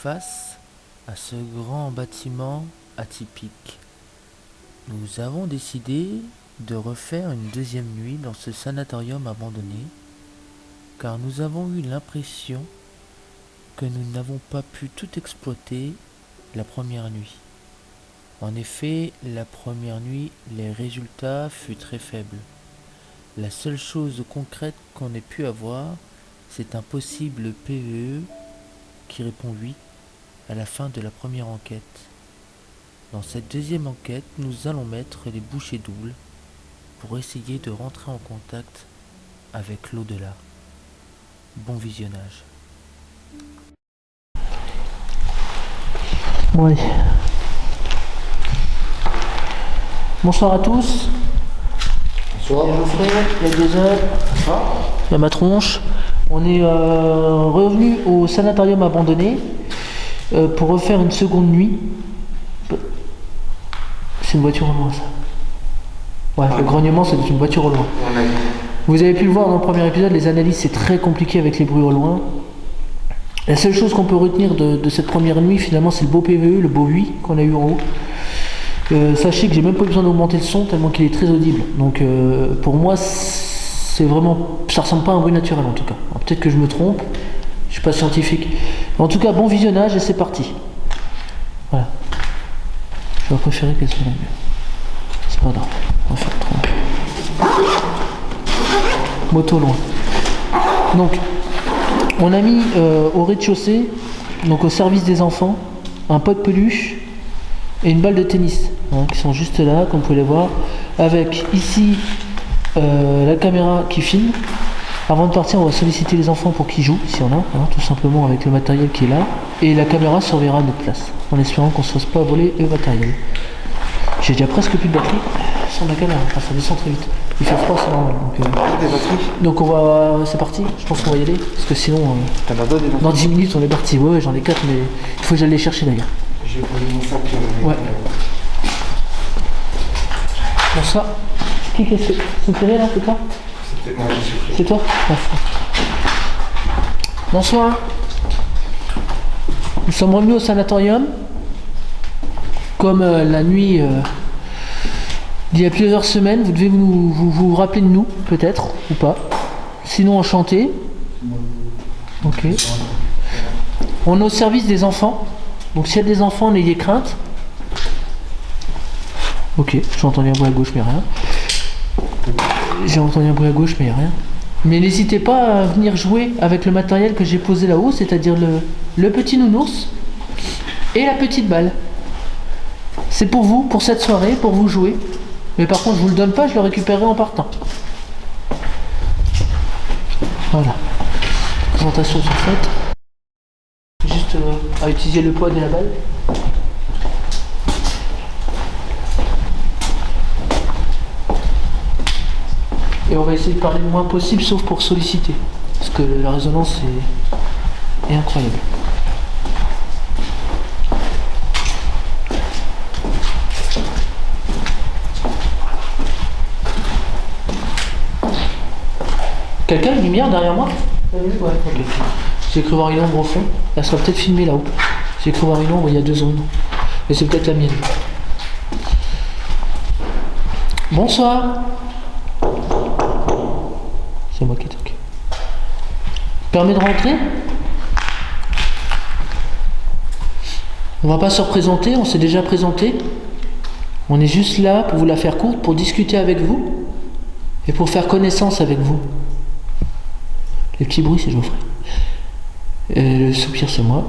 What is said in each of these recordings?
face à ce grand bâtiment atypique. Nous avons décidé de refaire une deuxième nuit dans ce sanatorium abandonné, car nous avons eu l'impression que nous n'avons pas pu tout exploiter la première nuit. En effet, la première nuit, les résultats furent très faibles. La seule chose concrète qu'on ait pu avoir, c'est un possible PVE qui répond oui à la fin de la première enquête. Dans cette deuxième enquête, nous allons mettre les bouchées doubles pour essayer de rentrer en contact avec l'au-delà. Bon visionnage. Oui. Bonsoir à tous. Bonsoir. Il y a Geoffrey, il y a Jason, il y a ma tronche. On est revenu au sanatorium abandonné pour refaire une seconde nuit. C'est une voiture au loin, ça. Ouais, le grognement, c'est une voiture au loin. Vous avez pu le voir dans le premier épisode, les analyses, c'est très compliqué avec les bruits au loin. La seule chose qu'on peut retenir de cette première nuit, finalement, c'est le beau PVE, le beau 8 qu'on a eu en haut. Sachez que j'ai même pas besoin d'augmenter le son tellement qu'il est très audible. Donc pour moi, c'est vraiment, ça ressemble pas à un bruit naturel en tout cas. Peut-être que je me trompe, je suis pas scientifique. En tout cas, bon visionnage et c'est parti. Voilà. J'aurais préféré qu'elle soit là mieux. C'est pas grave, on va faire trop. Moto loin. Donc, on a mis au rez-de-chaussée, donc au service des enfants, un pot de peluche et une balle de tennis, qui sont juste là, comme vous pouvez les voir, avec ici la caméra qui filme. Avant de partir, on va solliciter les enfants pour qu'ils jouent, s'il y en a, tout simplement avec le matériel qui est là, et la caméra surveillera notre place, en espérant qu'on ne se fasse pas voler le matériel. J'ai déjà presque plus de batterie sur la caméra, ça descend très vite. Il fait froid, c'est normal. Donc on va, c'est parti, je pense qu'on va y aller, parce que sinon, dans 10 minutes on est parti. Ouais, j'en ai 4, mais il faut que j'aille les chercher d'ailleurs. J'ai posé mon sac. Ouais. Bonsoir. Qui est-ce que c'est là, c'est toi? C'est toi? Merci. Bonsoir. Nous sommes revenus au sanatorium. Comme la nuit d'il y a plusieurs semaines, vous devez vous rappeler de nous, peut-être, ou pas. Sinon, enchanté. Ok. On est au service des enfants. Donc s'il y a des enfants, n'ayez crainte. Ok, j'ai entendu un bruit à gauche, mais rien. J'ai entendu un bruit à gauche, mais rien. Mais n'hésitez pas à venir jouer avec le matériel que j'ai posé là-haut, c'est-à-dire le petit nounours et la petite balle. C'est pour vous, pour cette soirée, pour vous jouer. Mais par contre, je vous le donne pas, je le récupérerai en partant. Voilà. Présentation sur faite. Juste à utiliser le poids de la balle. Et on va essayer de parler le moins possible, sauf pour solliciter. Parce que la résonance est incroyable. Quelqu'un a une lumière derrière moi? Ouais, ok. J'ai cru voir une ombre au fond. Elle sera peut-être filmée là-haut. J'ai cru voir une ombre, il y a 2 ombres. Et c'est peut-être la mienne. Bonsoir. C'est moi qui toque. Permet de rentrer? On va pas se représenter, on s'est déjà présenté. On est juste là pour vous la faire courte, pour discuter avec vous et pour faire connaissance avec vous. Les petits bruits, c'est Geoffrey. Le soupir, c'est moi.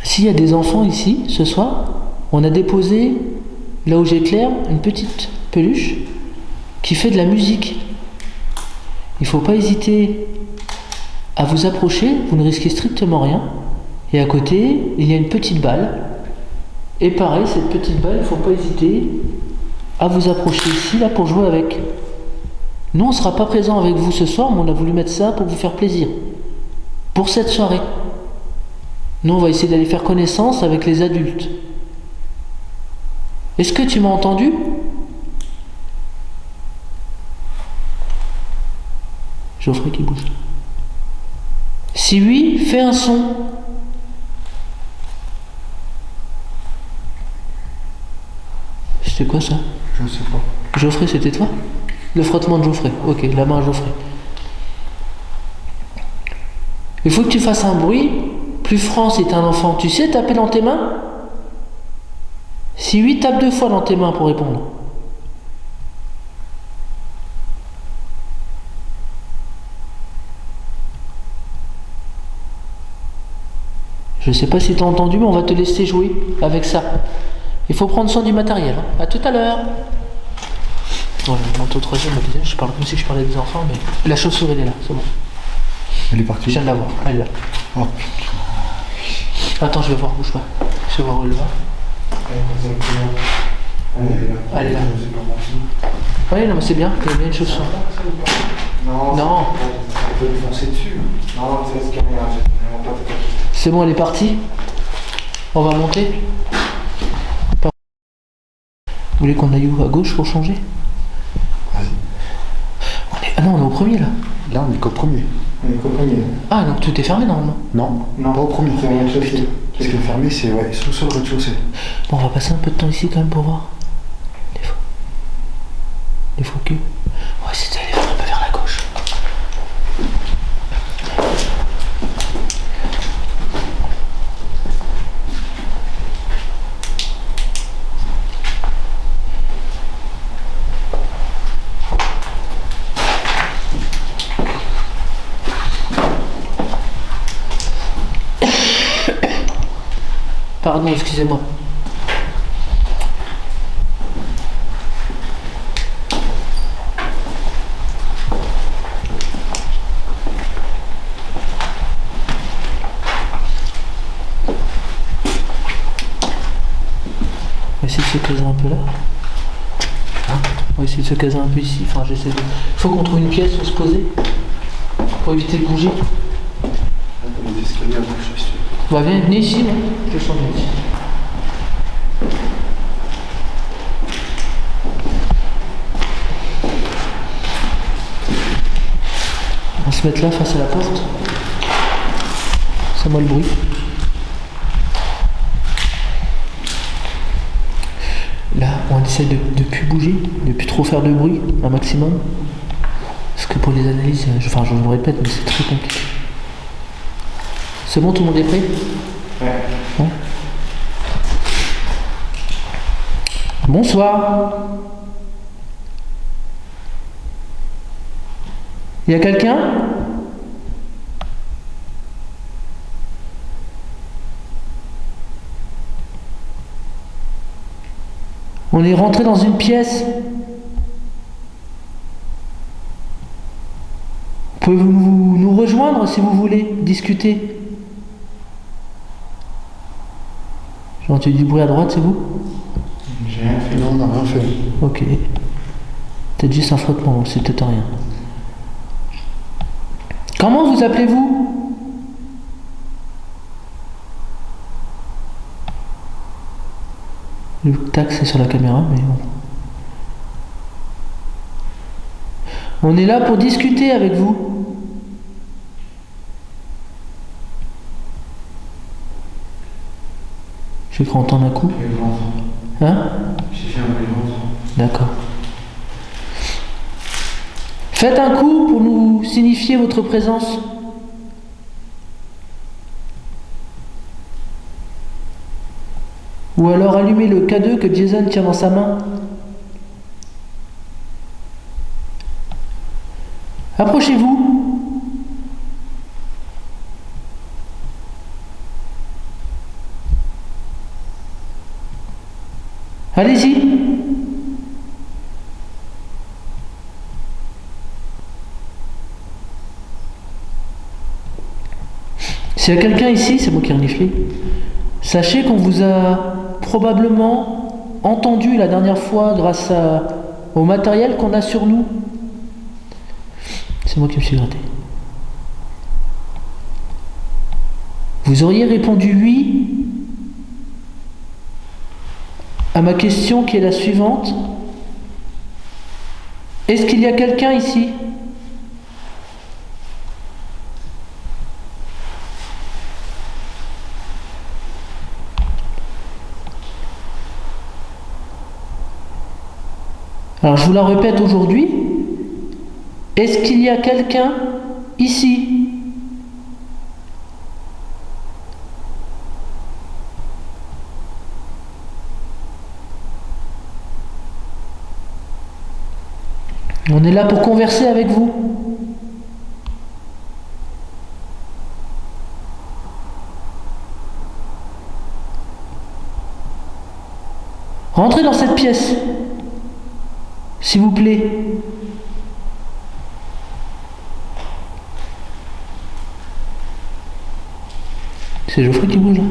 S'il y a des enfants ici, ce soir, on a déposé, là où j'éclaire, une petite peluche qui fait de la musique. Il ne faut pas hésiter à vous approcher, vous ne risquez strictement rien. Et à côté, il y a une petite balle. Et pareil, cette petite balle, il ne faut pas hésiter à vous approcher ici, là, pour jouer avec. Nous, on ne sera pas présent avec vous ce soir, mais on a voulu mettre ça pour vous faire plaisir. Pour cette soirée. Nous, on va essayer d'aller faire connaissance avec les adultes. Est-ce que tu m'as entendu? Geoffrey qui bouge. Si oui, fais un son. C'était quoi ça? Je sais pas. Geoffrey, c'était toi? Le frottement de Geoffrey. Ok, la main à Geoffrey. Il faut que tu fasses un bruit plus franc si t'es un enfant. Tu sais taper dans tes mains? Si oui, tape 2 fois dans tes mains pour répondre. Je sais pas si t'as entendu, mais on va te laisser jouer avec ça. Il faut prendre soin du matériel. Hein. À tout à l'heure. Bon, je monte au troisième, je parle comme si je parlais des enfants, mais la chauve-souris elle est là, c'est bon. Elle est partie. Je viens de la voir, elle est là. Oh putain. Attends, je vais voir, bouge pas. Je vais voir où elle va. Elle est là. Oui, non, mais c'est bien, il y a bien une chauve-souris. Non. Non. On peut lui foncer dessus. Non, c'est ce qu'il y a. C'est bon, elle est partie. On va monter. Vous voulez qu'on aille où? À gauche pour changer? Vas-y. Ah non, on est au premier là. Là, on est qu'au premier. On est qu'au premier. Ah, donc tout est fermé normalement. Non, pas au premier. C'est au rez-de-chaussée. Parce que fermé, c'est sous-sol rez-de-chaussée. Bon, on va passer un peu de temps ici quand même pour voir. Des fois que. On va essayer d'aller un peu vers la gauche. Pardon, excusez-moi. On va essayer de se caser un peu là. Hein? On va essayer de se caser un peu ici. Enfin, j'essaie de. Faut qu'on trouve une pièce où se poser. Pour éviter de bouger. Là, t'as les escaliers à gauche, si tu veux. Bah, venez ici, moi. Je sens bien ici. On va se mettre là face à la porte. C'est moi le bruit. Là, on essaie de plus bouger, de plus trop faire de bruit, un maximum. Parce que pour les analyses, enfin je me répète, mais c'est très compliqué. C'est bon, tout le monde est prêt? Ouais. Bon. Bonsoir. Il y a quelqu'un? On est rentré dans une pièce. Pouvez-vous nous rejoindre si vous voulez discuter? J'ai entendu du bruit à droite, c'est vous? J'ai rien fait. Non, on n'a rien fait. Ok. Peut-être juste un frottement, donc c'est peut-être rien. Comment vous appelez-vous? Le tac c'est sur la caméra, mais bon. On est là pour discuter avec vous. Je crois entendre un coup. Et le ventre. Hein? J'ai fait un peu le ventre. D'accord. Faites un coup pour nous signifier votre présence. Ou alors allumez le K2 que Jason tient dans sa main. Approchez-vous. Allez-y. S'il y a quelqu'un ici, c'est moi qui renifle. Sachez qu'on vous a probablement entendu la dernière fois grâce au matériel qu'on a sur nous. C'est moi qui me suis gratté. Vous auriez répondu oui à ma question qui est la suivante. Est-ce qu'il y a quelqu'un ici ? Alors je vous la répète aujourd'hui. Est-ce qu'il y a quelqu'un ici? On est là pour converser avec vous. Rentrez dans cette pièce, s'il vous plaît. C'est Geoffrey qui bouge là?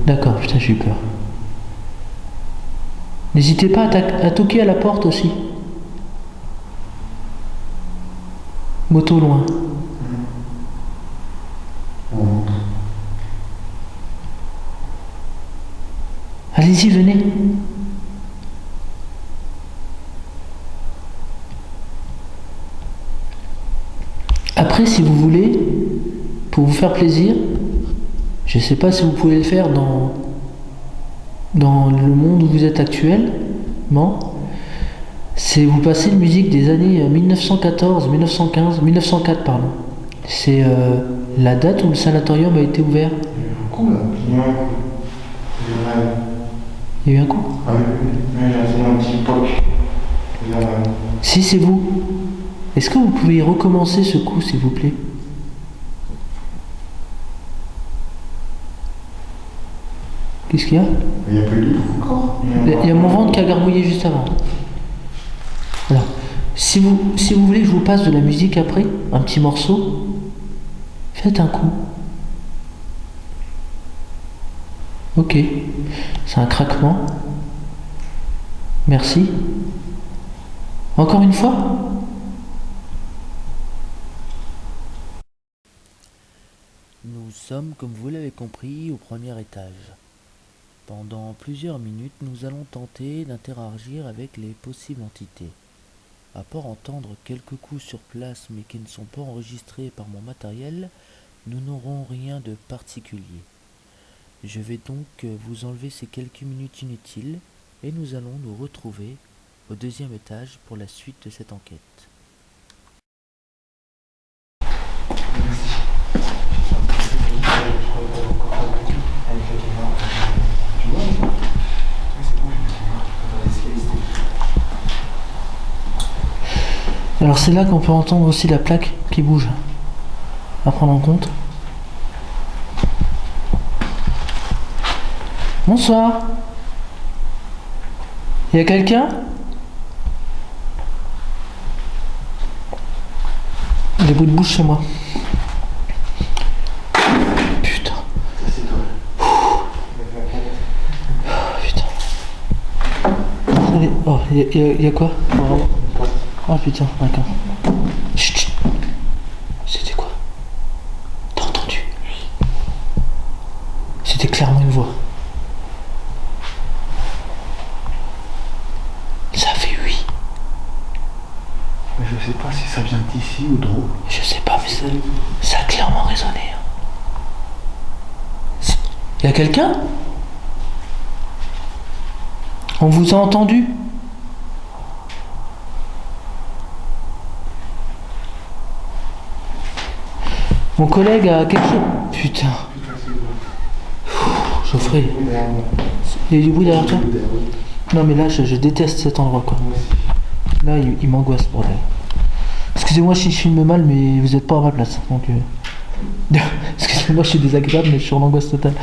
D'accord, putain, j'ai eu peur. N'hésitez pas à toquer à la porte aussi. Moto loin. Allez-y, venez. Après, si vous voulez, pour vous faire plaisir, je ne sais pas si vous pouvez le faire dans le monde où vous êtes actuellement, c'est vous passer une musique des années 1914, 1915, 1904 pardon. C'est la date où le sanatorium a été ouvert. Il y a eu un coup? Ah oui, j'ai un petit poc. Si c'est vous, est-ce que vous pouvez recommencer ce coup s'il vous plaît? Qu'est-ce qu'il y a? Il n'y a plus de livre encore. Il y a mon ventre qui a gargouillé juste avant. Alors, si vous voulez que je vous passe de la musique après, un petit morceau, faites un coup. Ok, c'est un craquement. Merci. Encore une fois. Nous sommes, comme vous l'avez compris, au premier étage. Pendant plusieurs minutes, nous allons tenter d'interagir avec les possibles entités. À part entendre quelques coups sur place mais qui ne sont pas enregistrés par mon matériel, nous n'aurons rien de particulier. Je vais donc vous enlever ces quelques minutes inutiles et nous allons nous retrouver au deuxième étage pour la suite de cette enquête. Alors c'est là qu'on peut entendre aussi la plaque qui bouge. À prendre en compte. Bonsoir. Il y a quelqu'un? Des bruits de bouche chez moi. Putain. Putain. Oh, il y a quoi? Oh putain, d'accord. Chut, chut. C'était quoi? T'as entendu? C'était clairement une voix. Ça fait oui. Mais je sais pas si ça vient d'ici ou de l'autre. Je sais pas, mais ça a clairement résonné. Il y a quelqu'un? On vous a entendu? Mon collègue a quelque chose. Putain. Geoffrey. Il y a du bruit derrière toi? Non mais là je déteste cet endroit quoi. Là il m'angoisse bordel. Excusez-moi si je filme mal mais vous n'êtes pas à ma place. Donc excusez-moi je suis désagréable mais je suis en angoisse totale.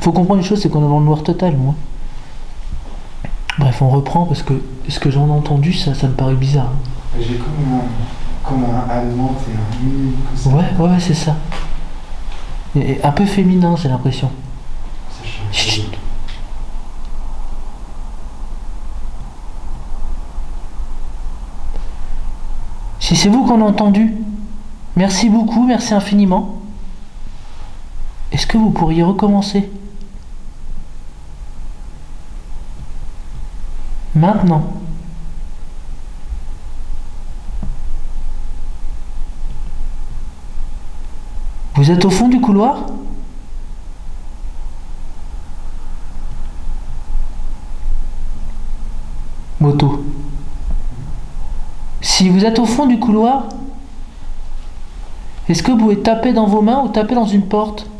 Faut comprendre une chose, c'est qu'on est dans le noir total moi. Bref on reprend parce que ce que j'en ai entendu ça me paraît bizarre. J'ai comme un allemand, c'est un Ouais, c'est ça. Et un peu féminin, j'ai l'impression. Chut. Si c'est vous qu'on a entendu, merci beaucoup, merci infiniment. Est-ce que vous pourriez recommencer? Maintenant. Vous êtes au fond du couloir? Moto. Si vous êtes au fond du couloir, est-ce que vous pouvez taper dans vos mains ou taper dans une porte?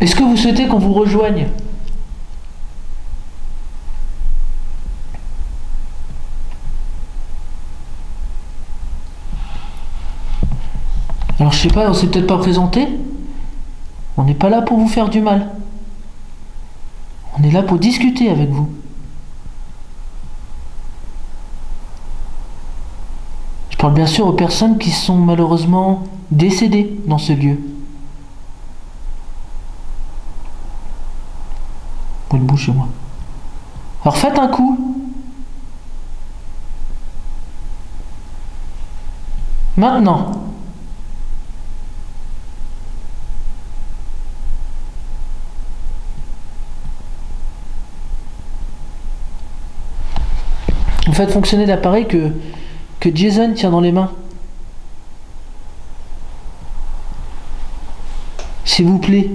Est-ce que vous souhaitez qu'on vous rejoigne? Alors je sais pas, on s'est peut-être pas présenté. On n'est pas là pour vous faire du mal. On est là pour discuter avec vous. Je parle bien sûr aux personnes qui sont malheureusement décédées dans ce lieu. Vous debout chez moi. Alors faites un coup. Maintenant. Vous faites fonctionner l'appareil que Jason tient dans les mains. S'il vous plaît.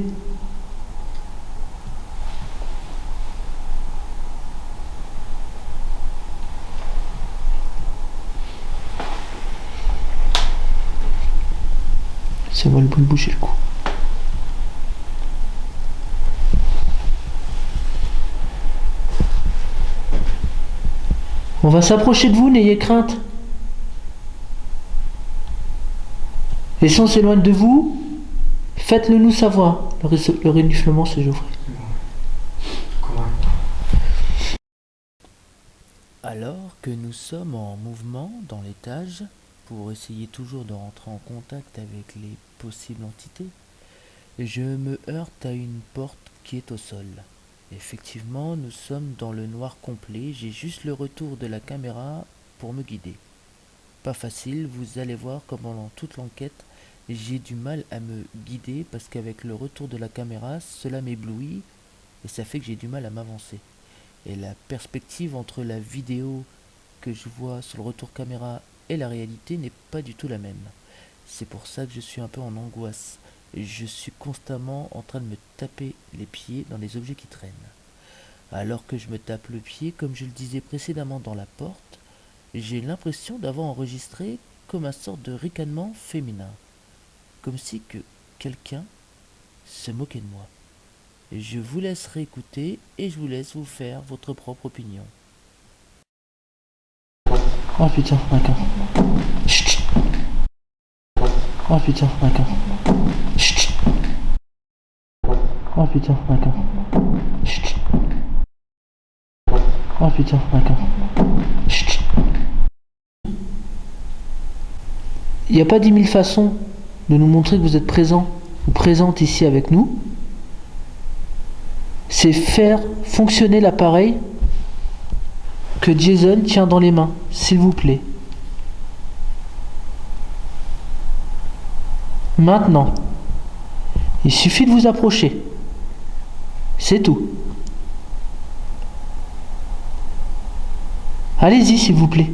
C'est moi le bout de boucher le coup. On va s'approcher de vous, n'ayez crainte. Et si on s'éloigne de vous, faites-le nous savoir. Le reniflement, c'est Geoffrey. Alors que nous sommes en mouvement dans l'étage, pour essayer toujours de rentrer en contact avec les possibles entités, je me heurte à une porte qui est au sol. Effectivement, nous sommes dans le noir complet, j'ai juste le retour de la caméra pour me guider. Pas facile, vous allez voir comme pendant toute l'enquête, j'ai du mal à me guider parce qu'avec le retour de la caméra, cela m'éblouit et ça fait que j'ai du mal à m'avancer. Et la perspective entre la vidéo que je vois sur le retour caméra et la réalité n'est pas du tout la même. C'est pour ça que je suis un peu en angoisse. Je suis constamment en train de me taper les pieds dans les objets qui traînent. Alors que je me tape le pied, comme je le disais précédemment dans la porte, j'ai l'impression d'avoir enregistré comme un sorte de ricanement féminin. Comme si que quelqu'un se moquait de moi. Je vous laisse réécouter et je vous laisse vous faire votre propre opinion. Oh putain, d'accord. Chut. Oh putain, d'accord. Chut. Oh putain, d'accord. Chut. Oh putain, d'accord. Chut. Il n'y a pas 10 000 façons de nous montrer que vous êtes présent ou présente ici avec nous. C'est faire fonctionner l'appareil que Jason tient dans les mains, s'il vous plaît. Maintenant, il suffit de vous approcher. C'est tout. Allez-y, s'il vous plaît.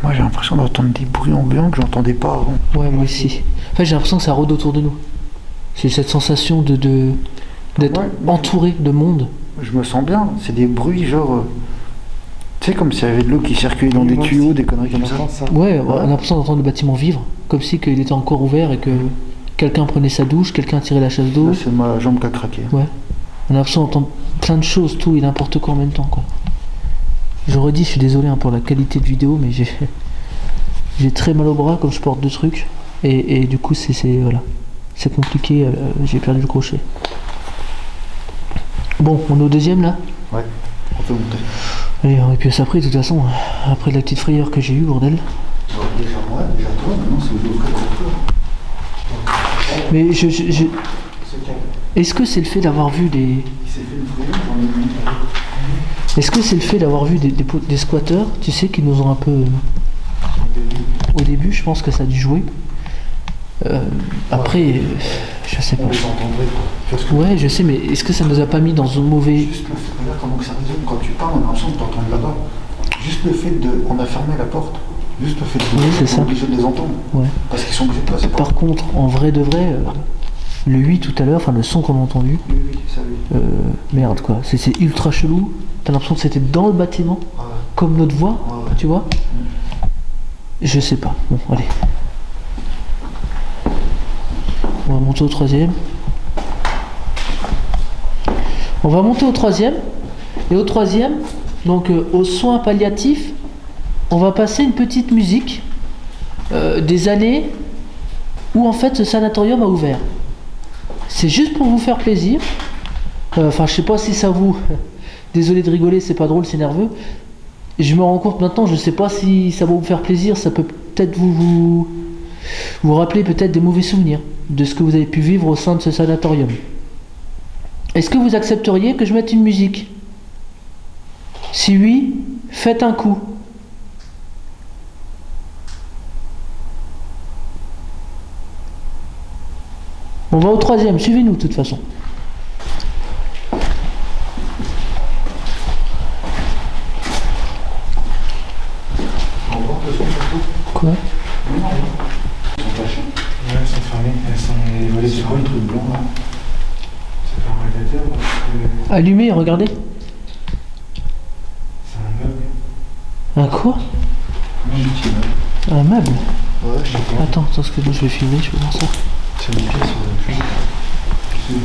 Moi j'ai l'impression d'entendre des bruits ambiants que j'entendais pas avant. Ouais, moi aussi. Enfin, j'ai l'impression que ça rôde autour de nous. J'ai cette sensation d'être entouré de monde. Je me sens bien, c'est des bruits genre... tu sais, comme s'il y avait de l'eau qui circulait dans des tuyaux, des conneries comme ça. Ouais, on a l'impression d'entendre le bâtiment vivre. Comme si qu'il était encore ouvert et que quelqu'un prenait sa douche, quelqu'un tirait la chasse d'eau. Là, c'est ma jambe qui a craqué. Ouais. On a l'impression d'entendre plein de choses, tout et n'importe quoi en même temps, quoi. Je redis, je suis désolé pour la qualité de vidéo, mais j'ai très mal au bras comme je porte 2 trucs. Et du coup, voilà. C'est compliqué, j'ai perdu le crochet. Bon, on est au deuxième là? Ouais, on peut monter. Allez, on répuisse après, de toute façon, après la petite frayeur que j'ai eue, bordel. Déjà moi, déjà toi, maintenant c'est au Mais est-ce que c'est le fait d'avoir vu des... Il s'est fait une frayeur, j'en ai vu. Est-ce que c'est le fait d'avoir vu des squatteurs, tu sais, qui nous ont un peu... Au début, je pense que ça a dû jouer. Après, je sais pas. On les entendrait, quoi. Tu vois ce que Ouais, je sais, mais est-ce que ça nous a pas mis dans un mauvais... Juste le fait, regarde comment que ça résonne. Quand tu parles, on a l'impression de t'entendre là-bas. Juste le fait de... On a fermé la porte. Juste le fait de... Oui, c'est on est ça. obligé de les entendre. Ouais. Parce qu'ils sont obligés de passer par... Par contre, en vrai de vrai, le 8 tout à l'heure, enfin le son qu'on a entendu, Oui, ça oui. merde quoi, c'est ultra chelou. T'as l'impression que c'était dans le bâtiment, Ouais. comme notre voix, Ouais. tu vois. Je sais pas. Bon, allez. On va monter au troisième. On va monter au troisième. Et au troisième, donc aux soins palliatifs, on va passer une petite musique des années où en fait ce sanatorium a ouvert. C'est juste pour vous faire plaisir. Enfin, je sais pas si ça vous... Désolé de rigoler, c'est pas drôle, c'est nerveux. Je me rends compte maintenant, je sais pas si ça va vous faire plaisir, ça peut peut-être vous rappeler peut-être des mauvais souvenirs de ce que vous avez pu vivre au sein de ce sanatorium. Est-ce que vous accepteriez que je mette une musique? Si oui, faites un coup. On va au troisième, suivez-nous de toute façon. On voit le son surtout. Quoi? Ils sont tachés. Ouais, elles sont fermées, elles sont les volets C'est sur quoi le truc blanc là? C'est pas un radiateur, Allumez, regardez. c'est un meuble. Un quoi? Non, du petit meuble. Un meuble? Ouais, je sais pas. Attends, parce que moi je vais filmer, je vais voir ça. C'est une pièce. C'est une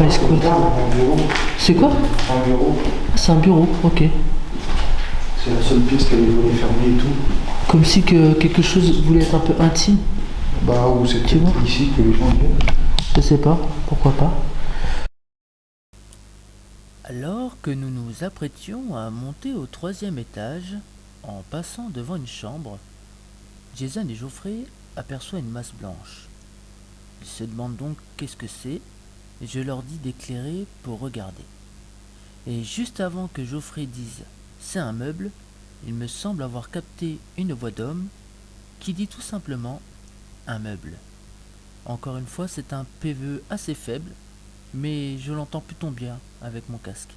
Ouais, c'est quoi? un bureau. C'est quoi? Un bureau. Ah, c'est un bureau, ok. C'est la seule pièce qui a les volets fermés et tout. Comme si que quelque chose voulait être un peu intime. Bah, où c'est Tu vois peut-être ici que les gens viennent. Je sais pas, pourquoi pas. Alors que nous nous apprêtions à monter au troisième étage, en passant devant une chambre, Jason et Geoffrey aperçoivent une masse blanche. Ils se demandent donc qu'est-ce que c'est, et je leur dis d'éclairer pour regarder. Et juste avant que Geoffrey dise « c'est un meuble », il me semble avoir capté une voix d'homme qui dit tout simplement « un meuble ». Encore une fois, c'est un PVE assez faible, mais je l'entends plutôt bien avec mon casque.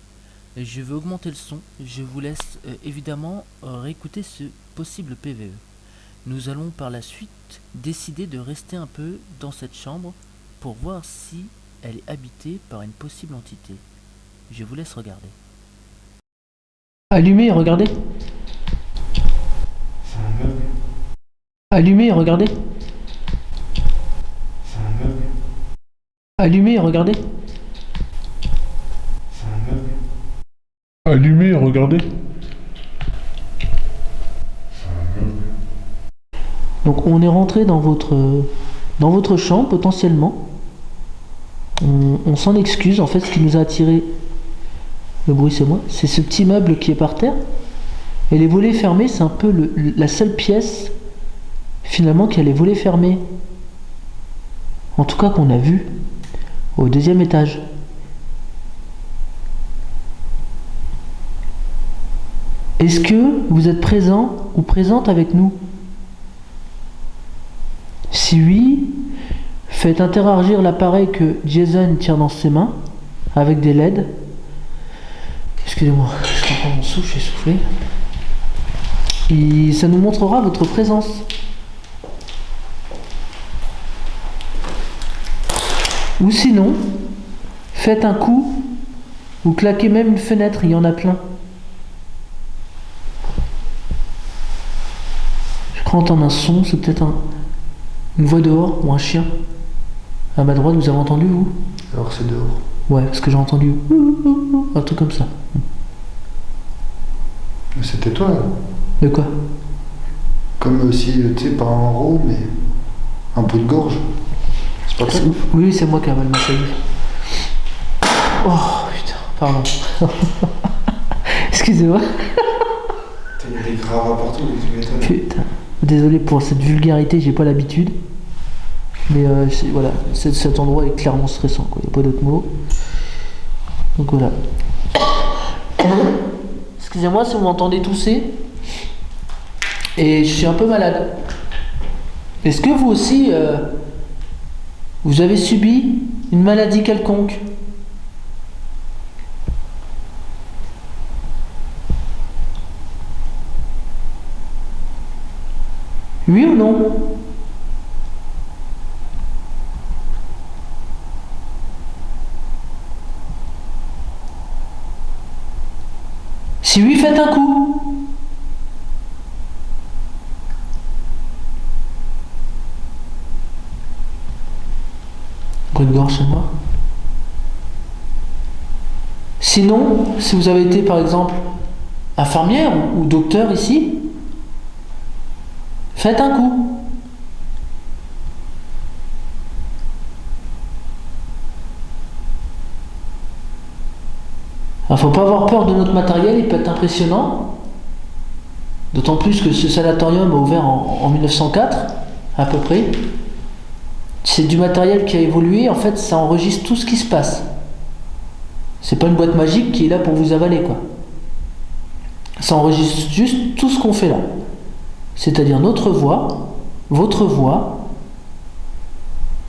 Et je vais augmenter le son, je vous laisse évidemment réécouter ce possible PVE. Nous allons par la suite décider de rester un peu dans cette chambre pour voir si elle est habitée par une possible entité. Je vous laisse regarder. Allumez, regardez. C'est un meuble. Allumez, regardez. C'est un meuble. Allumez, regardez. C'est un meuble. Allumez, regardez. Donc on est rentré dans votre champ potentiellement. On s'en excuse, en fait ce qui nous a attiré, le bruit c'est moi, c'est ce petit meuble qui est par terre. Et les volets fermés, c'est un peu la seule pièce finalement qui a les volets fermés. En tout cas qu'on a vu au deuxième étage. Est-ce que vous êtes présent ou présente avec nous? Si oui, faites interagir l'appareil que Jason tient dans ses mains avec des LED. Excusez-moi, je reprends mon souffle, j'ai soufflé. Et ça nous montrera votre présence. Ou sinon, faites un coup ou claquez même une fenêtre, il y en a plein. Je crois entendre un son, c'est peut-être une voix dehors ou un chien. À ma droite, vous avez entendu, vous? Alors c'est dehors. Ouais, parce que j'ai entendu un truc comme ça. Mais c'était toi là. De quoi? Comme si, tu sais, pas un rot, mais un bout de gorge. C'est pas toi? Oui, c'est moi qui avale ma salive. Oh putain, pardon. Excusez-moi. T'as des gravats partout, tu m'étonnes. Putain. Désolé pour cette vulgarité, j'ai pas l'habitude. Mais voilà, cet endroit est clairement stressant, quoi. Il n'y a pas d'autre mot. Donc voilà. Excusez-moi si vous m'entendez tousser. Et je suis un peu malade. Est-ce que vous aussi, vous avez subi une maladie quelconque? Oui ou non? Si oui, faites un coup. Bruit de gorge chez moi. Sinon, si vous avez été par exemple infirmière ou docteur ici, faites un coup. Il ne faut pas avoir peur de notre matériel, il peut être impressionnant. D'autant plus que ce sanatorium a ouvert en 1904, à peu près. C'est du matériel qui a évolué, en fait ça enregistre tout ce qui se passe. C'est pas une boîte magique qui est là pour vous avaler, quoi. Ça enregistre juste tout ce qu'on fait là. C'est-à-dire notre voix, votre voix,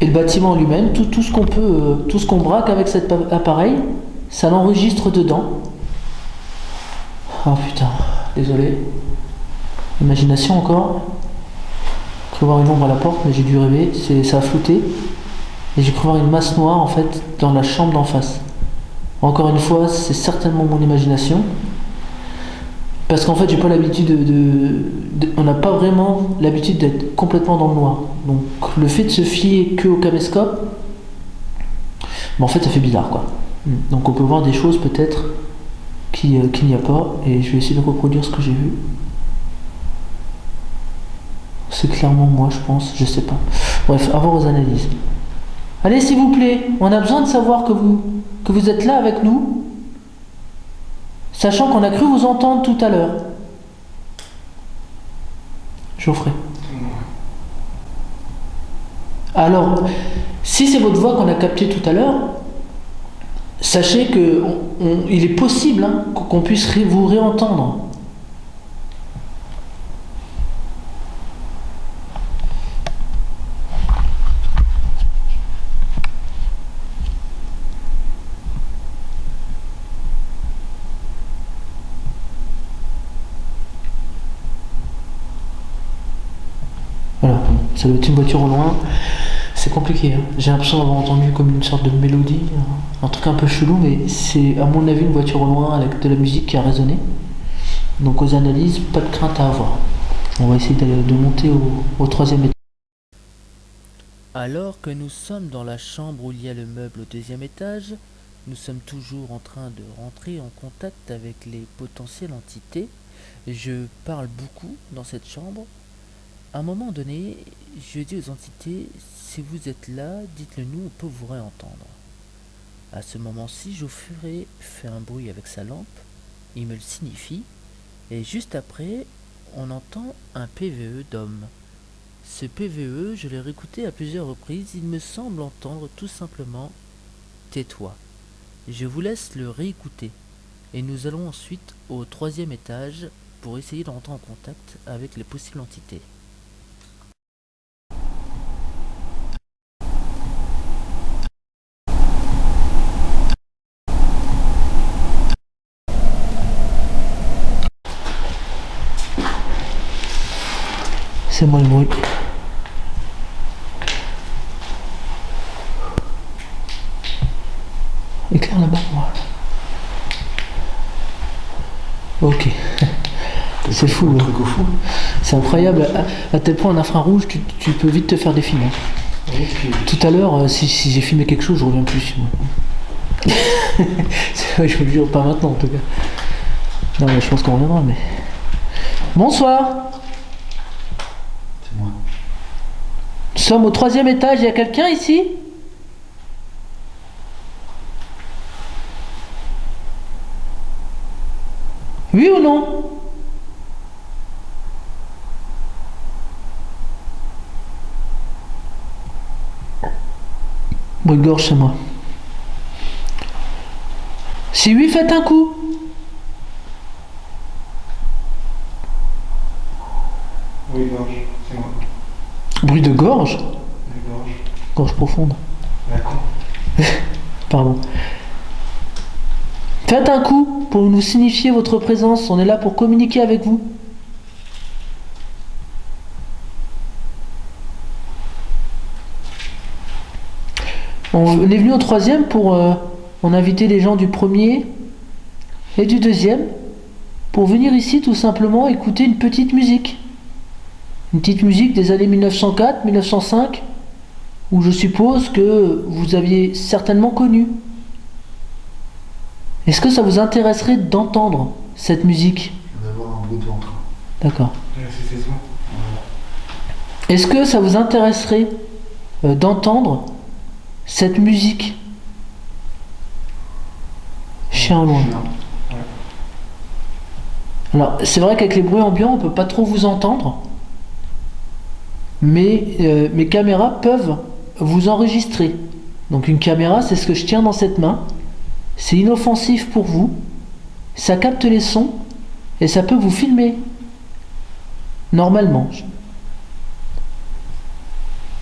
et le bâtiment lui-même, tout ce qu'on peut, tout ce qu'on braque avec cet appareil, ça l'enregistre dedans. Oh putain, désolé. Imagination encore. J'ai cru voir une ombre à la porte, mais j'ai dû rêver, ça a flouté. Et j'ai cru voir une masse noire en fait dans la chambre d'en face. Encore une fois, c'est certainement mon imagination. Parce qu'en fait, j'ai pas l'habitude on n'a pas vraiment l'habitude d'être complètement dans le noir. Donc le fait de se fier que au caméscope, en fait ça fait bizarre quoi. Donc on peut voir des choses peut-être qu'il n'y a pas, et je vais essayer de reproduire ce que j'ai vu. C'est clairement moi je pense, je sais pas. Bref, à voir aux analyses. Allez s'il vous plaît, on a besoin de savoir que vous êtes là avec nous, sachant qu'on a cru vous entendre tout à l'heure. Geoffrey. Alors, si c'est votre voix qu'on a captée tout à l'heure, sachez que il est possible qu'on puisse vous réentendre. Voilà, ça doit être une voiture au loin. C'est compliqué, hein. J'ai l'impression d'avoir entendu comme une sorte de mélodie, un truc un peu chelou, mais c'est à mon avis une voiture au loin avec de la musique qui a résonné. Donc aux analyses, pas de crainte à avoir. On va essayer de monter au troisième étage. Alors que nous sommes dans la chambre où il y a le meuble au deuxième étage, nous sommes toujours en train de rentrer en contact avec les potentielles entités. Je parle beaucoup dans cette chambre. À un moment donné, je dis aux entités, si vous êtes là, dites-le nous, on peut vous réentendre. À ce moment-ci, Geoffrey fait un bruit avec sa lampe, il me le signifie, et juste après, on entend un PVE d'homme. Ce PVE, je l'ai réécouté à plusieurs reprises, il me semble entendre tout simplement « tais-toi ». Je vous laisse le réécouter, et nous allons ensuite au troisième étage pour essayer de rentrer en contact avec les possibles entités. C'est moi le bruit. Éclaire là-bas, moi. Ok. C'est fou. Un truc au fou. C'est incroyable. À tel point en infrarouge, tu peux vite te faire des films. Tout à l'heure, si j'ai filmé quelque chose, je reviens plus. Je vous le jure, pas maintenant en tout cas. Non, mais je pense qu'on reviendra. Mais bonsoir. C'est moi. Nous sommes au troisième étage. Il y a quelqu'un ici? Oui ou non? Bruit de gorge chez moi. Si oui, faites un coup. Oui, gorge, c'est moi. Bruit de gorge? La gorge. Gorge profonde. La con. Pardon. Faites un coup pour nous signifier votre présence. On est là pour communiquer avec vous. On est venu au troisième pour... on a invité les gens du premier et du deuxième pour venir ici tout simplement écouter une petite musique. Une petite musique des années 1904, 1905, où je suppose que vous aviez certainement connu. Est-ce que ça vous intéresserait d'entendre cette musique? D'avoir un bout de ventre. D'accord. C'était toi. Est-ce que ça vous intéresserait d'entendre cette musique? Chien loin. Chien. Alors, c'est vrai qu'avec les bruits ambiants, on ne peut pas trop vous entendre, mais mes caméras peuvent vous enregistrer. Donc une caméra, c'est ce que je tiens dans cette main. C'est inoffensif pour vous. Ça capte les sons et ça peut vous filmer. Normalement.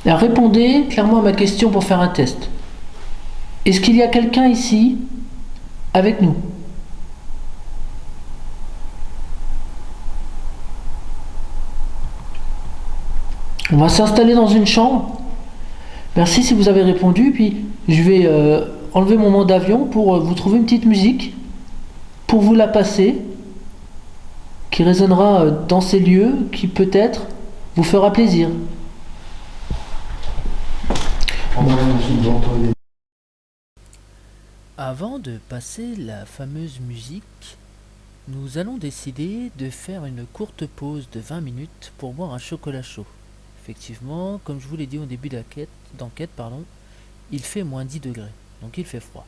Alors, répondez clairement à ma question pour faire un test. Est-ce qu'il y a quelqu'un ici avec nous? On va s'installer dans une chambre. Merci si vous avez répondu. Puis je vais enlever mon mode d'avion pour vous trouver une petite musique, pour vous la passer, qui résonnera dans ces lieux, qui peut-être vous fera plaisir. Avant de passer la fameuse musique, nous allons décider de faire une courte pause de 20 minutes pour boire un chocolat chaud. Effectivement, comme je vous l'ai dit au début d'enquête, il fait moins 10 degrés, donc il fait froid.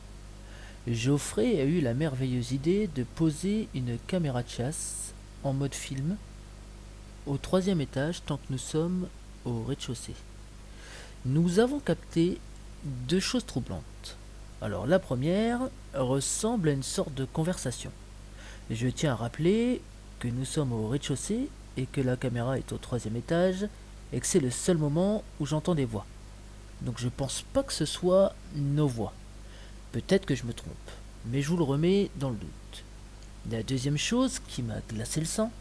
Geoffrey a eu la merveilleuse idée de poser une caméra de chasse en mode film au 3e étage tant que nous sommes au rez-de-chaussée. Nous avons capté 2 choses troublantes. Alors la première ressemble à une sorte de conversation. Je tiens à rappeler que nous sommes au rez-de-chaussée et que la caméra est au 3e étage et que c'est le seul moment où j'entends des voix. Donc je pense pas que ce soit nos voix. Peut-être que je me trompe, mais je vous le remets dans le doute. La deuxième chose qui m'a glacé le sang,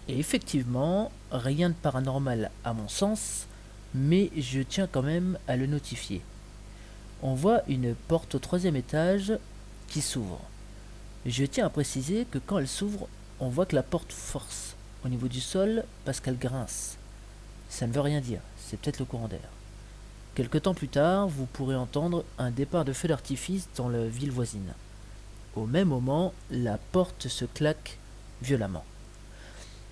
et effectivement, rien de paranormal à mon sens, mais je tiens quand même à le notifier. On voit une porte au 3e étage qui s'ouvre. Je tiens à préciser que quand elle s'ouvre, on voit que la porte force au niveau du sol parce qu'elle grince. Ça ne veut rien dire, c'est peut-être le courant d'air. Quelque temps plus tard, vous pourrez entendre un départ de feu d'artifice dans la ville voisine. Au même moment, la porte se claque violemment.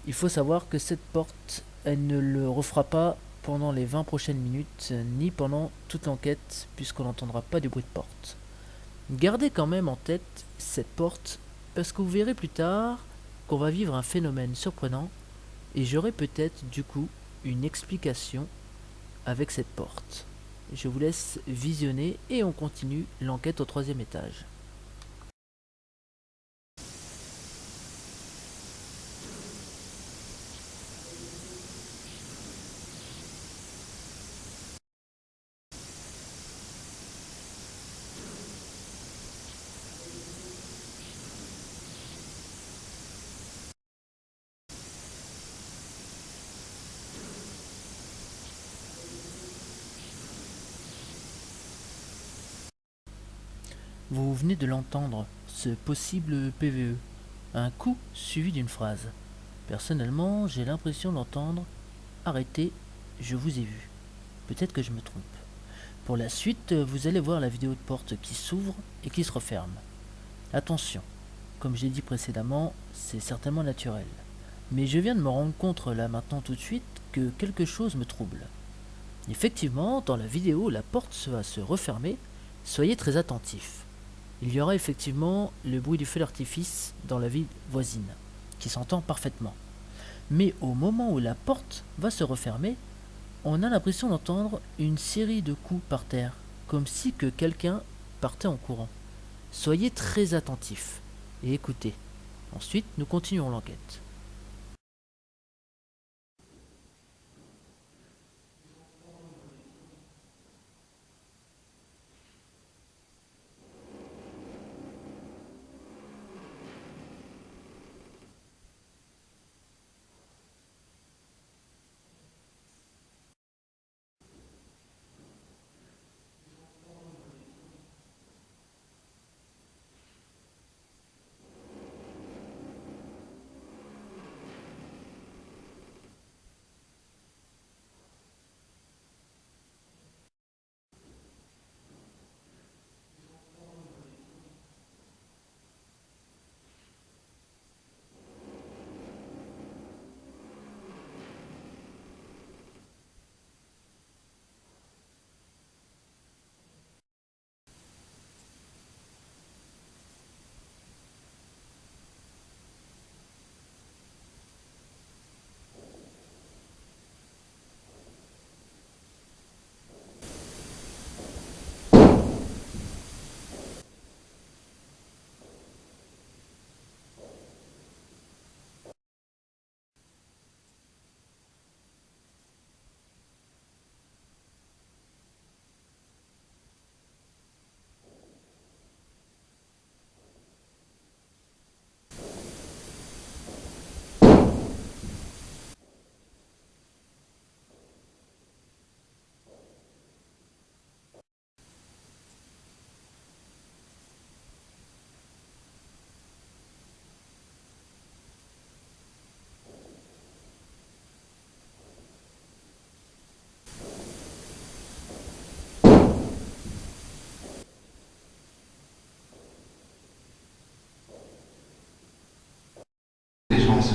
Il faut savoir que cette porte, elle ne le refera pas pendant les 20 prochaines minutes, ni pendant toute l'enquête, puisqu'on n'entendra pas du bruit de porte. Gardez quand même en tête cette porte, parce que vous verrez plus tard qu'on va vivre un phénomène surprenant, et j'aurai peut-être du coup une explication avec cette porte. Je vous laisse visionner et on continue l'enquête au 3e étage. Vous venez de l'entendre, ce possible PVE. Un coup suivi d'une phrase. Personnellement, j'ai l'impression d'entendre « Arrêtez, je vous ai vu ». Peut-être que je me trompe. Pour la suite, vous allez voir la vidéo de porte qui s'ouvre et qui se referme. Attention, comme j'ai dit précédemment, c'est certainement naturel. Mais je viens de me rendre compte là maintenant tout de suite que quelque chose me trouble. Effectivement, dans la vidéo, la porte va se refermer. Soyez très attentifs. Il y aura effectivement le bruit du feu d'artifice dans la ville voisine, qui s'entend parfaitement. Mais au moment où la porte va se refermer, on a l'impression d'entendre une série de coups par terre, comme si que quelqu'un partait en courant. Soyez très attentifs et écoutez. Ensuite, nous continuons l'enquête.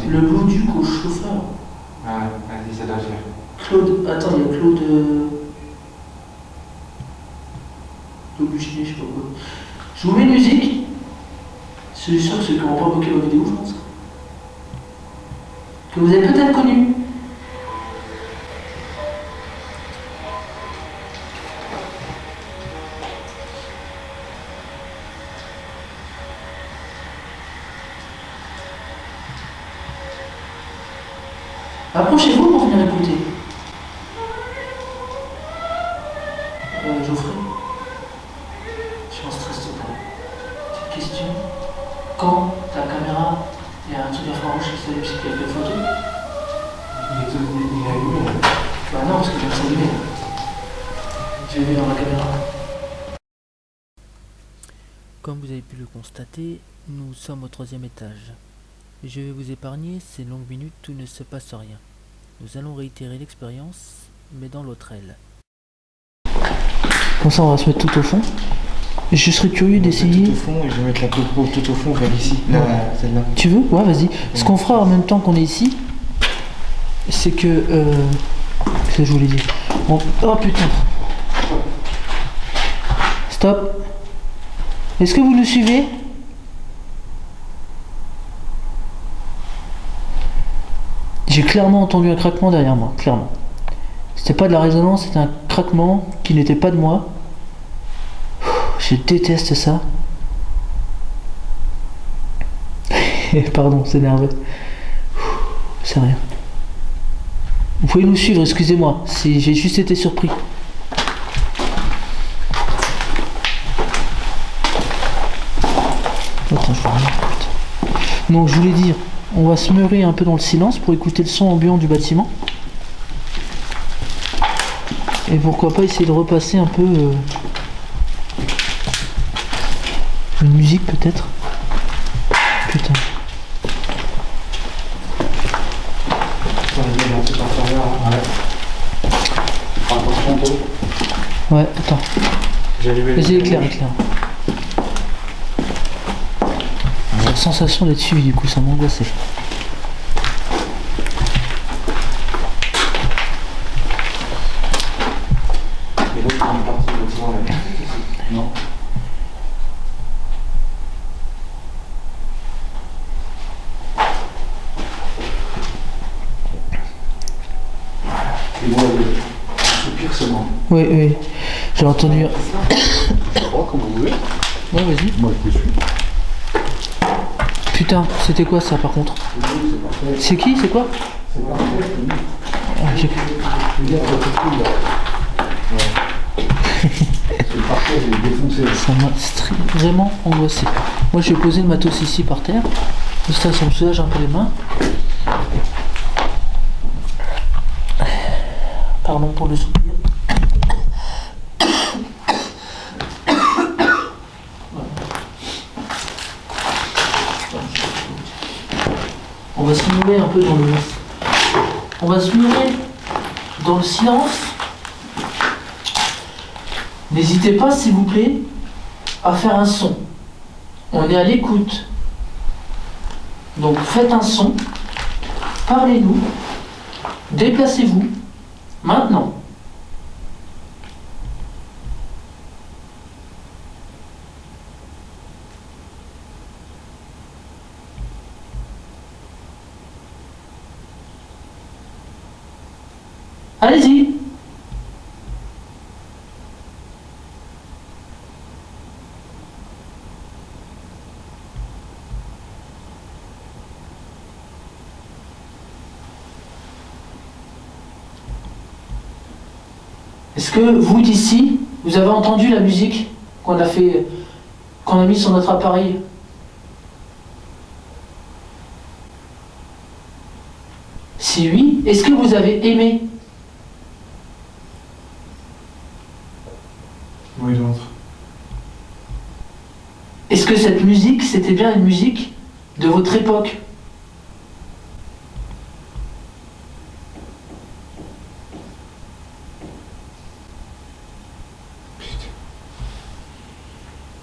c'est... Le loup du coup, chauffeur. Ouais, vas-y, ça doit le faire. Claude. Attends, il y a Claude. Aubergine, je sais pas quoi. Je vous mets une musique. C'est sûr que ceux qui n'ont pas bloqué ma vidéo, je pense. Que vous avez peut-être connu. Approchez-vous pour venir écouter. Geoffrey, je suis en stress total. Petite question. Quand ta caméra, il y a un truc infrarouge qui s'allume, c'est qu'il y a fait photo? Il est allumé. Bah non, parce que je viens de s'allumer. Je l'ai vu dans la caméra. Comme vous avez pu le constater, nous sommes au 3e étage. Je vais vous épargner ces longues minutes où il ne se passe rien. Nous allons réitérer l'expérience, mais dans l'autre aile. Comme ça, on va se mettre tout au fond. Je serais curieux d'essayer. Tout au fond, et je vais mettre la GoPro tout au fond vers ici. Là, celle-là. Tu veux? Ouais, vas-y. Ce qu'on fera en même temps qu'on est ici, c'est que. Qu'est-ce que je voulais dire? Oh putain! Stop! Est-ce que vous nous suivez? J'ai clairement entendu un craquement derrière moi, clairement. C'était pas de la résonance, c'était un craquement qui n'était pas de moi. Je déteste ça. Pardon, c'est nerveux. C'est rien. Vous pouvez nous suivre, excusez-moi, si j'ai juste été surpris. Attends, je vois rien. Donc je voulais dire, on va se meurer un peu dans le silence pour écouter le son ambiant du bâtiment. Et pourquoi pas essayer de repasser un peu une musique peut-être. Putain. Ouais, attends. Vas-y, éclaire. J'ai la sensation d'être suivi, du coup, ça m'angoissait. Et l'autre, on est parti du bâtiment là. Non. Et moi, le soupir, c'est moi. Oui. J'ai entendu. Oh, comme vous voulez. Ouais, vas-y. Moi, je te suis. Putain, c'était quoi ça par contre? C'est parfait. C'est qui? C'est quoi? C'est parfait. Ah, j'ai- Regarde, ça te là. C'est parfait, je l'ai défoncé. Ça m'a vraiment angoissé. Moi, je vais poser le matos ici par terre. Ça me soulage un peu les mains. Pardon pour le soupir. On va se mourer un peu dans le... On va se mourer dans le silence. N'hésitez pas, s'il vous plaît, à faire un son. On est à l'écoute. Donc faites un son. Parlez-nous. Déplacez-vous. Maintenant. Allez-y. Est-ce que vous d'ici, vous avez entendu la musique qu'on a fait, qu'on a mis sur notre appareil? Si oui, est-ce que vous avez aimé? Oui, j'entre. Est-ce que cette musique, c'était bien une musique de votre époque?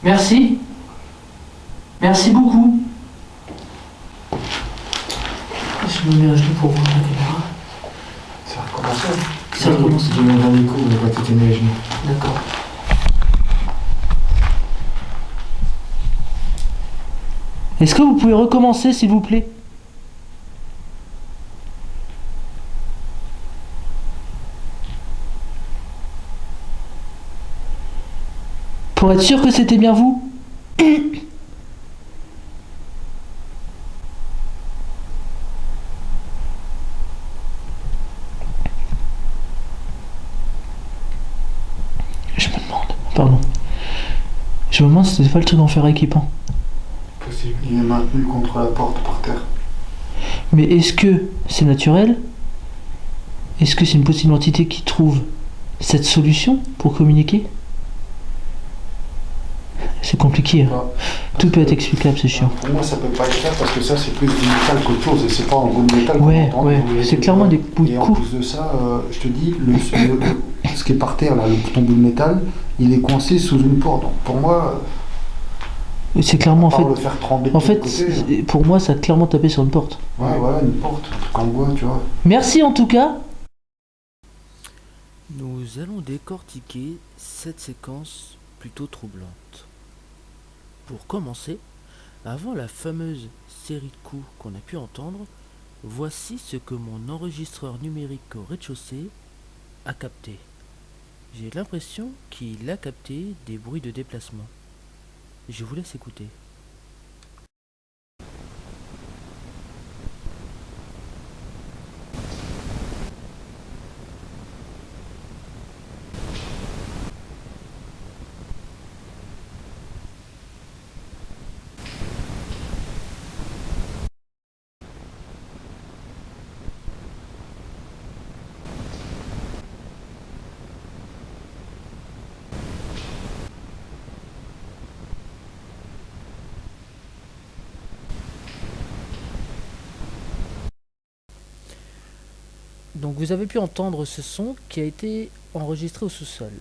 Merci. Merci beaucoup. Je me mets à genoux pour voir la caméra. Ça a recommencé. Ça a recommencé. J'ai mon dernier coup, on va t'éteindre les genoux. D'accord. Est-ce que vous pouvez recommencer, s'il vous plaît? Pour être sûr que c'était bien vous? Je me demande, pardon. Je me demande si c'était pas le truc en fer équipant. Possible. Il est maintenu contre la porte par terre. Mais est-ce que c'est naturel? Est-ce que c'est une possible entité qui trouve cette solution pour communiquer? C'est compliqué. Hein. Tout peut être explicable, c'est chiant. Pour moi, ça peut pas être ça parce que ça, c'est plus du métal qu'autre chose et c'est pas un bruit de métal. Ouais, c'est clairement des bouts de Et en coups. plus de ça, je te dis, ce qui est par terre, là, ton bout de métal, il est coincé sous une porte. Donc pour moi, C'est clairement en à part fait. le faire trembler de En tous fait, côtés, pour moi, ça a clairement tapé sur une porte. ouais, voilà, une porte, un truc en bois, tu vois. Merci en tout cas. Nous allons décortiquer cette séquence plutôt troublante. Pour commencer, avant la fameuse série de coups qu'on a pu entendre, voici ce que mon enregistreur numérique au rez-de-chaussée a capté. J'ai l'impression qu'il a capté des bruits de déplacement. Je vous laisse écouter. Donc vous avez pu entendre ce son qui a été enregistré au sous-sol.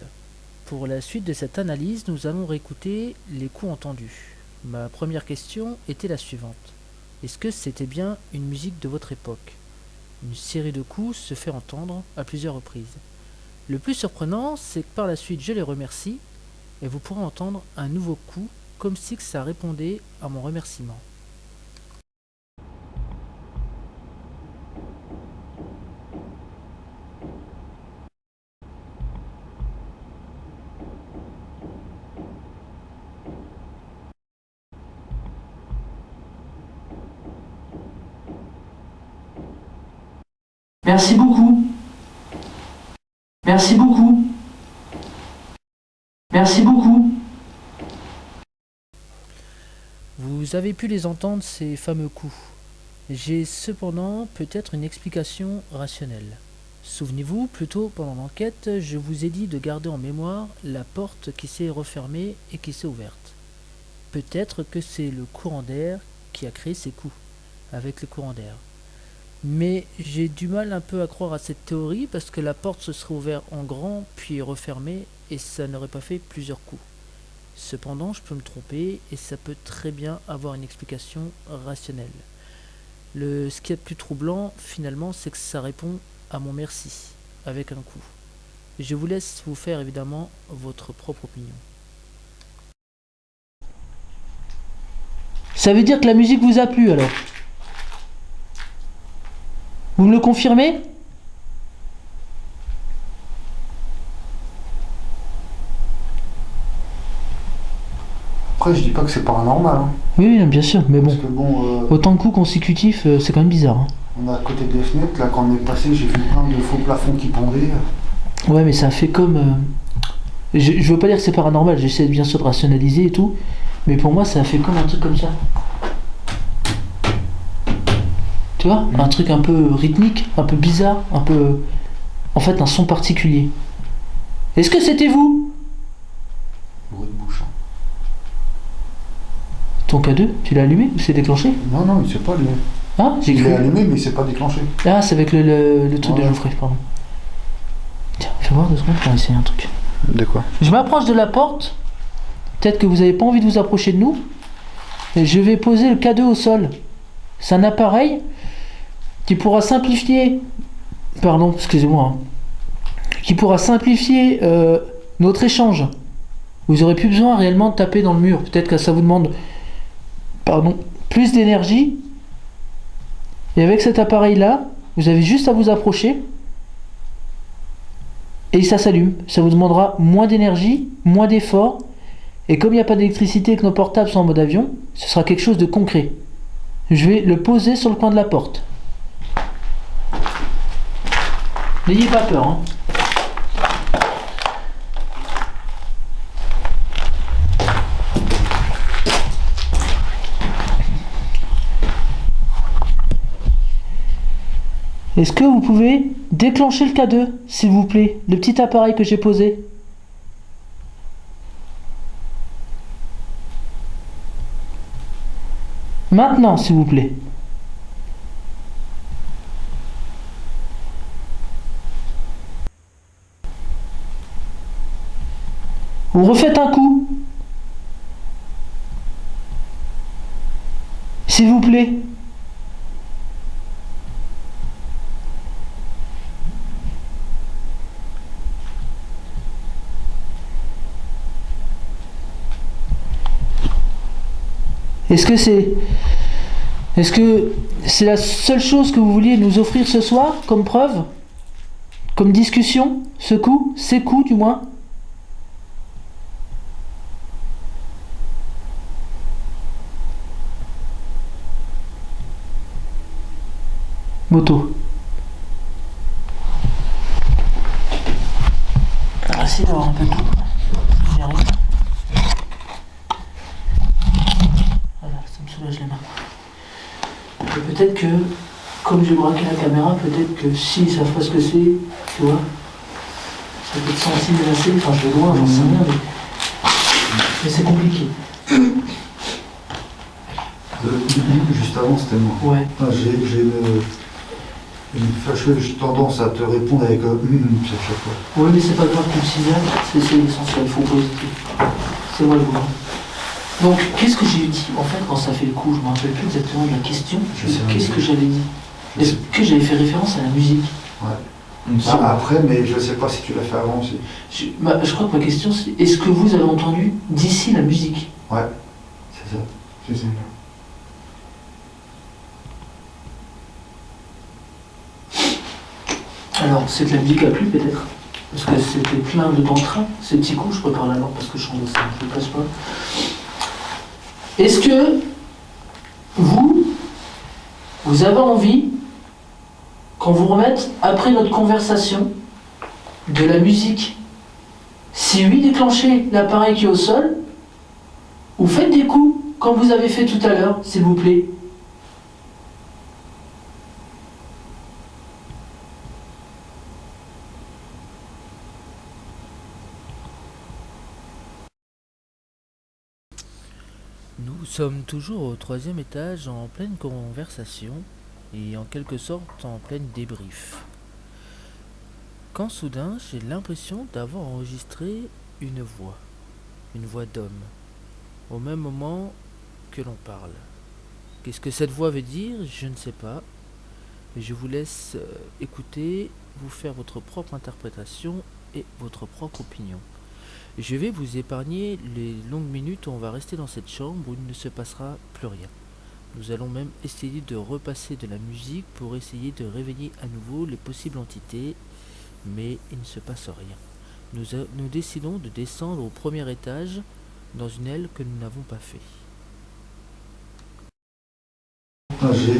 Pour la suite de cette analyse, nous allons réécouter les coups entendus. Ma première question était la suivante. Est-ce que c'était bien une musique de votre époque? Une série de coups se fait entendre à plusieurs reprises. Le plus surprenant, c'est que par la suite je les remercie et vous pourrez entendre un nouveau coup comme si ça répondait à mon remerciement. Merci beaucoup. Merci beaucoup. Merci beaucoup. Vous avez pu les entendre ces fameux coups. J'ai cependant peut-être une explication rationnelle. Souvenez-vous, plus tôt pendant l'enquête, je vous ai dit de garder en mémoire la porte qui s'est refermée et qui s'est ouverte. Peut-être que c'est le courant d'air qui a créé ces coups, avec le courant d'air. Mais j'ai du mal un peu à croire à cette théorie parce que la porte se serait ouverte en grand puis refermée et ça n'aurait pas fait plusieurs coups. Cependant, je peux me tromper et ça peut très bien avoir une explication rationnelle. Ce qui est le plus troublant finalement, c'est que ça répond à mon merci avec un coup. Je vous laisse vous faire évidemment votre propre opinion. Ça veut dire que la musique vous a plu alors? Vous me le confirmez? Après, je dis pas que c'est paranormal, hein, Oui, bien sûr, mais bon. parce que bon, Autant de coups consécutifs, c'est quand même bizarre. Hein. on est à côté des fenêtres, là, quand on est passé, j'ai vu plein de faux plafonds qui pendaient. Ouais, mais ça fait comme... Je veux pas dire que c'est paranormal, j'essaie bien sûr de rationaliser et tout, mais pour moi ça fait comme un truc comme ça. Tu vois, un truc un peu rythmique, un peu bizarre, un peu... En fait, un son particulier. Est-ce que c'était vous? Bruit de bouche. Ton K2, tu l'as allumé ou c'est déclenché? Non, non, il s'est pas allumé. Hein? J'ai Il cru. est allumé, mais il s'est pas déclenché. Ah, c'est avec le truc de Ouais. Geoffrey, pardon. Tiens, fais voir 2 secondes, on va essayer un truc. De quoi? Je m'approche de la porte. Peut-être que vous n'avez pas envie de vous approcher de nous. Et je vais poser le K2 au sol. C'est un appareil qui pourra simplifier, pardon, excusez-moi, hein, qui pourra simplifier notre échange. Vous n'aurez plus besoin réellement de taper dans le mur. Peut-être que ça vous demande, pardon, plus d'énergie. Et avec cet appareil-là, vous avez juste à vous approcher et ça s'allume. Ça vous demandera moins d'énergie, moins d'effort. Et comme il n'y a pas d'électricité et que nos portables sont en mode avion, ce sera quelque chose de concret. Je vais le poser sur le coin de la porte. N'ayez pas peur, hein. Est-ce que vous pouvez déclencher le K2, s'il vous plaît, le petit appareil que j'ai posé? Maintenant, s'il vous plaît. Vous refaites un coup. S'il vous plaît. Est-ce que c'est la seule chose que vous vouliez nous offrir ce soir comme preuve, comme discussion, ce coup, ces coups du moins? Moto. On va essayer d'avoir un peu de tout. J'y arrive. Voilà, ça me soulage les mains. Et peut-être que, comme j'ai braqué la caméra, peut-être que si ils savent pas ce que c'est, tu vois, ça peut être senti menacé, enfin je vais loin, j'en sais rien, mais c'est compliqué. Juste avant, c'était moi. Ouais. Ah, j'ai une fâcheuse tendance à te répondre avec un à chaque fois. Oui, mais c'est pas grave, tu me signales, c'est l'essentiel, il faut positif. C'est moi le boulot. Donc, qu'est-ce que j'ai dit? En fait, quand ça fait le coup, je me rappelle plus exactement de la question. Qu'est-ce que j'avais dit? Est-ce que j'avais fait référence à la musique? Ouais. Après, mais je sais pas si tu l'as fait avant aussi. Je crois que ma question c'est, est-ce que vous avez entendu d'ici la musique? Ouais, c'est ça. C'est ça. Alors, c'est que la musique a plu peut-être. Parce que c'était plein d'entrain. Ces petits coups, je prépare la lampe parce que je chante ça, je ne le cache pas. Est-ce que vous avez envie qu'on vous remette, après notre conversation, de la musique? Si oui, déclenchez l'appareil qui est au sol, ou faites des coups, comme vous avez fait tout à l'heure, s'il vous plaît. Nous sommes toujours au 3e étage en pleine conversation et en quelque sorte en pleine débrief. Quand soudain j'ai l'impression d'avoir enregistré une voix d'homme, au même moment que l'on parle. Qu'est-ce que cette voix veut dire? Je ne sais pas. Je vous laisse écouter, vous faire votre propre interprétation et votre propre opinion. Je vais vous épargner les longues minutes où on va rester dans cette chambre où il ne se passera plus rien. Nous allons même essayer de repasser de la musique pour essayer de réveiller à nouveau les possibles entités, mais il ne se passe rien. Nous décidons de descendre au 1er étage dans une aile que nous n'avons pas fait. Ah, j'ai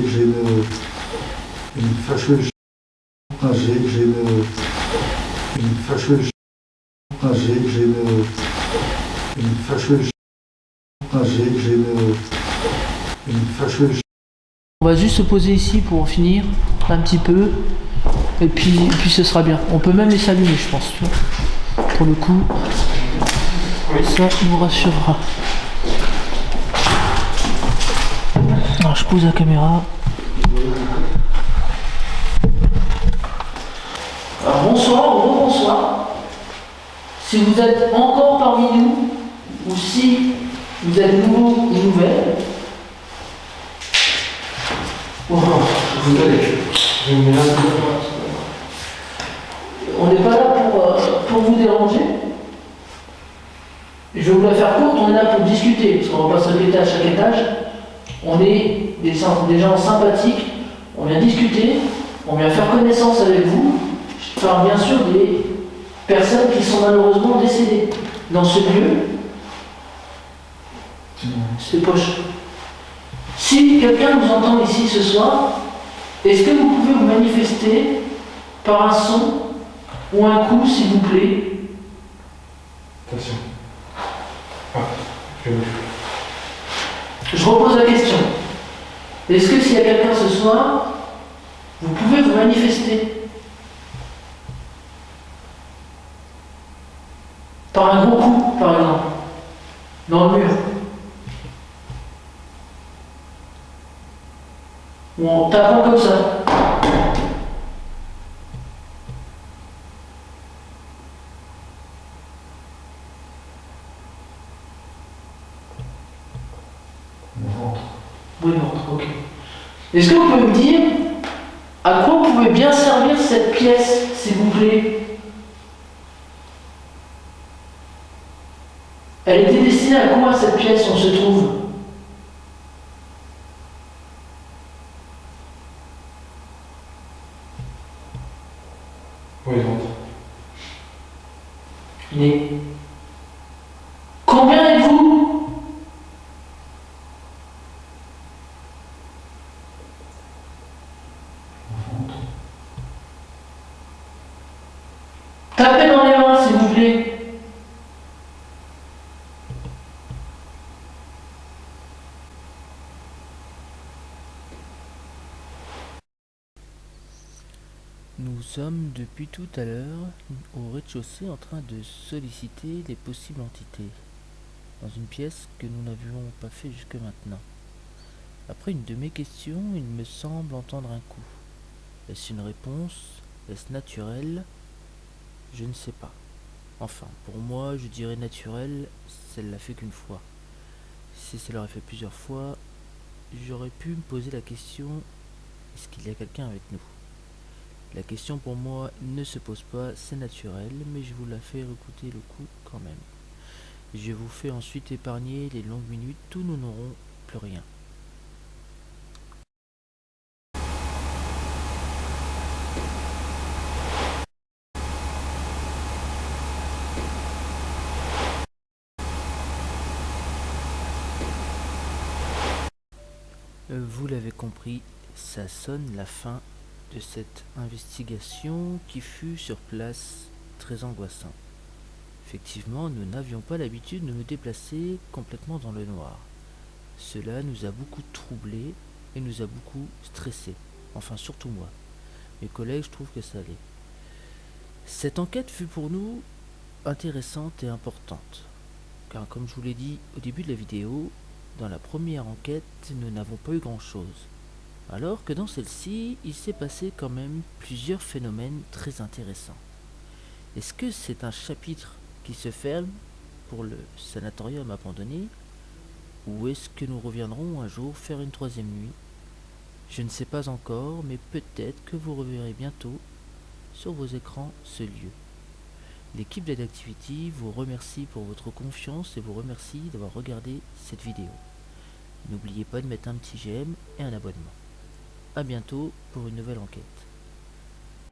une fâcheuse. Ah, j'ai une fâcheuse. Ah, j'ai une fâcheuse. Ah, j'ai une fâcheuse. On va juste se poser ici pour en finir un petit peu. Et puis ce sera bien. On peut même les s'allumer, je pense. Tu vois. Pour le coup, ça nous rassurera. Alors, je pose la caméra. Alors, bonsoir, bonsoir. Si vous êtes encore parmi nous, ou si vous êtes nouveau ou nouvelle, oh, vous allez. Je me mets là. On n'est pas là pour vous déranger. Je vais vous la faire courte, on est là pour discuter, parce qu'on ne va pas se répéter à chaque étage. On est des gens sympathiques, on vient discuter, on vient faire connaissance avec vous. Je parle bien sûr des personnes qui sont malheureusement décédées dans ce lieu. C'est poche. Si quelqu'un nous entend ici ce soir, est-ce que vous pouvez vous manifester par un son ou un coup, s'il vous plaît? Attention. Ah, je bouge. Je repose la question. Est-ce que s'il y a quelqu'un ce soir, vous pouvez vous manifester par un gros coup, par exemple, dans le mur, ou en tapant comme ça? Oui, non, ok. Est-ce que vous pouvez me dire à quoi pouvait bien servir cette pièce, s'il vous plaît? Elle était destinée à quoi, cette pièce, on se trouve? Oui, rentre. Mais combien êtes-vous? Tapez dans les mains, s'il vous plaît. Nous sommes depuis tout à l'heure au rez-de-chaussée en train de solliciter les possibles entités, dans une pièce que nous n'avions pas fait jusque maintenant. Après une de mes questions, il me semble entendre un coup. Est-ce une réponse? Est-ce naturel? Je ne sais pas. Enfin, pour moi, je dirais naturel, ça ne l'a fait qu'une fois. Si ça l'aurait fait plusieurs fois, j'aurais pu me poser la question, est-ce qu'il y a quelqu'un avec nous? La question pour moi ne se pose pas, c'est naturel, mais je vous la fais écouter le coup quand même. Je vous fais ensuite épargner les longues minutes où nous n'aurons plus rien. Vous l'avez compris, ça sonne la fin de cette investigation qui fut sur place très angoissant. Effectivement, nous n'avions pas l'habitude de nous déplacer complètement dans le noir. Cela nous a beaucoup troublés et nous a beaucoup stressés. Enfin, surtout moi. Mes collègues, je trouve que ça allait. Cette enquête fut pour nous intéressante et importante. Car comme je vous l'ai dit au début de la vidéo, dans la première enquête, nous n'avons pas eu grand-chose. Alors que dans celle-ci, il s'est passé quand même plusieurs phénomènes très intéressants. Est-ce que c'est un chapitre qui se ferme pour le sanatorium abandonné, ou est-ce que nous reviendrons un jour faire une troisième nuit? Je ne sais pas encore, mais peut-être que vous reverrez bientôt sur vos écrans ce lieu. L'équipe d'Adactivity vous remercie pour votre confiance et vous remercie d'avoir regardé cette vidéo. N'oubliez pas de mettre un petit j'aime et un abonnement. A bientôt pour une nouvelle enquête.